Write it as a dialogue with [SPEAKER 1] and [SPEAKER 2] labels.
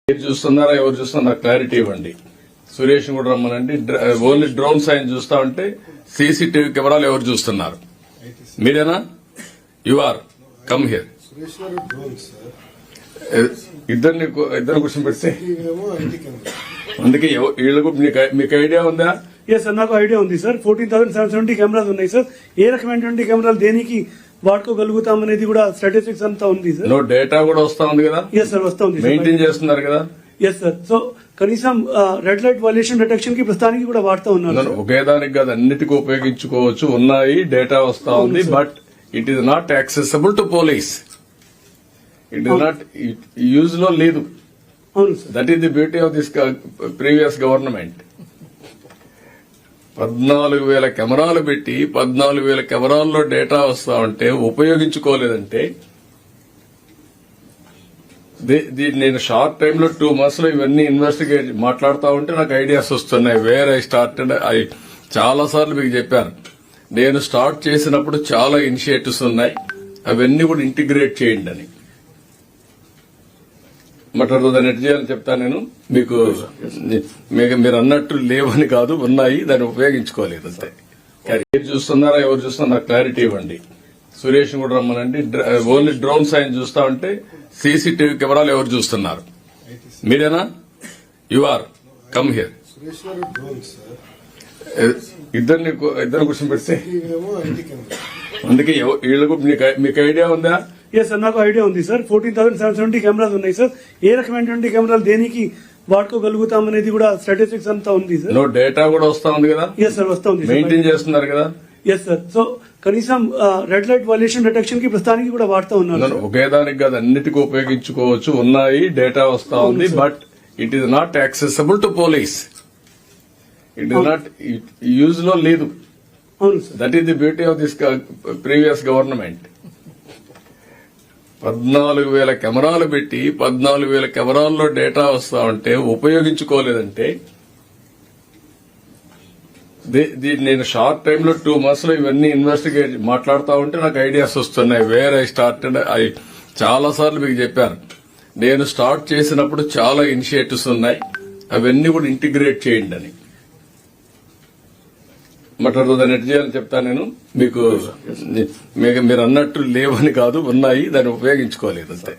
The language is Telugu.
[SPEAKER 1] మీరు చూస్తున్నారా ఎవరు చూస్తున్నా క్లారిటీ ఇవ్వండి. సురేష్ కూడా రమ్మనండి. ఓన్లీ డ్రోన్ సైన్ చూస్తా ఉంటే సీసీటీవీ కెమెరాలు ఎవరు చూస్తున్నారు? మీరేనా? You are come here. ఇద్దరు క్వశ్చన్ పెడితే అందుకే వీళ్ళకు మీకు ఐడియా ఉందా?
[SPEAKER 2] ఎస్ సార్, నాకు ఐడియా ఉంది సార్. 14,770 కెమెరాస్ ఉన్నాయి సార్. ఏ రకమైనటువంటి కెమెరాలు దేనికి వాడుకోగలుగుతాం అనేది కూడా స్టాటిస్టిక్స్ అంతా ఉంది సార్.
[SPEAKER 1] డేటా కూడా వస్తా ఉంది కదా?
[SPEAKER 2] ఎస్ సార్, వస్తా ఉంది.
[SPEAKER 1] మెయింటైన్ చేస్తున్నారు కదా?
[SPEAKER 2] Yes sir. సో కనీసం రెడ్ లైట్ వైలేషన్ డిటెక్షన్ కి ప్రస్తుతానికి కూడా వాడుతూ ఉన్నారు.
[SPEAKER 1] ఒకే దానికి కాదు, అన్నిటికీ ఉపయోగించుకోవచ్చు. ఉన్నాయి, డేటా వస్తా ఉంది. But it is not accessible to police. It is not use లో లేదు.
[SPEAKER 2] అవును sir.
[SPEAKER 1] That is the beauty of this previous government. 14,000 కెమెరాలు పెట్టి 14,000 కెమెరాల్లో డేటా వస్తా ఉంటే ఉపయోగించుకోలేదంటే నేను షార్ట్ టైంలో 2 months లో ఇవన్నీ ఇన్వెస్టిగేట్ మాట్లాడుతూ ఉంటే నాకు ఐడియాస్ వస్తున్నాయి. Where I started. చాలా సార్లు మీకు చెప్పాను, నేను స్టార్ట్ చేసినప్పుడు చాలా ఇనిషియేటివ్స్ ఉన్నాయి, అవన్నీ కూడా ఇంటిగ్రేట్ చేయండి అని. దాన్ని ఎట్ చేయాలని చెప్తాను నేను మీకు. మీరు అన్నట్టు లేవని కాదు, ఉన్నాయి, దాన్ని ఉపయోగించుకోలేదు అంతే. మీరు చూస్తున్నారా ఎవరు చూస్తున్నా క్లారిటీ ఇవ్వండి. సురేష్ కూడా రమ్మనండి. ఓన్లీ డ్రోన్ సైన్ చూస్తా ఉంటే సీసీటీవీ కెమెరాలు ఎవరు చూస్తున్నారు? మీరేనా? You are come here. ఇద్దరు క్వశ్చన్ పెడితే అందుకే వీళ్ళకు మీకు ఐడియా ఉందా?
[SPEAKER 2] ఎస్ సార్, నాకు ఐడియా ఉంది సార్. 14,770 కెమెరాస్ ఉన్నాయి సార్. ఏ రకమైనటువంటి కెమెరాలు దేనికి వాడుకోగలుగుతాం అనేది కూడా స్టాటిస్టిక్స్ అంతా ఉంది సార్.
[SPEAKER 1] డేటా కూడా వస్తా ఉంది కదా?
[SPEAKER 2] ఎస్ సార్, వస్తా ఉంది.
[SPEAKER 1] మెయింటైన్ చేస్తున్నారు కదా?
[SPEAKER 2] Yes sir. సో కనీసం రెడ్ లైట్ వైలేషన్ డిటెక్షన్ కి ప్రస్తుతానికి కూడా వాడుతూ ఉన్నారు.
[SPEAKER 1] ఒకే దానికి కాదు, అన్నిటికీ ఉపయోగించుకోవచ్చు. ఉన్నాయి, డేటా వస్తా ఉంది. But it is not accessible to police. It is not use లో లేదు.
[SPEAKER 2] అవును sir.
[SPEAKER 1] That is the beauty of this previous government. 14,000 కెమెరాలు పెట్టి 14,000 కెమెరాల్లో డేటా వస్తా ఉంటే ఉపయోగించుకోలేదంటే నేను షార్ట్ టైంలో 2 months లో ఇవన్నీ ఇన్వెస్టిగేట్ మాట్లాడుతూ ఉంటే నాకు ఐడియాస్ వస్తున్నాయి. Where I started. చాలా సార్లు మీకు చెప్పాను, నేను స్టార్ట్ చేసినప్పుడు చాలా ఇనిషియేటివ్స్ ఉన్నాయి, అవన్నీ కూడా ఇంటిగ్రేట్ చేయండి అని. దాన్ని ఎట్ చేయాలని చెప్తాను నేను మీకు. మీరు అన్నట్టు లేవని కాదు, ఉన్నాయి, దాన్ని ఉపయోగించుకోలేదు అంతే.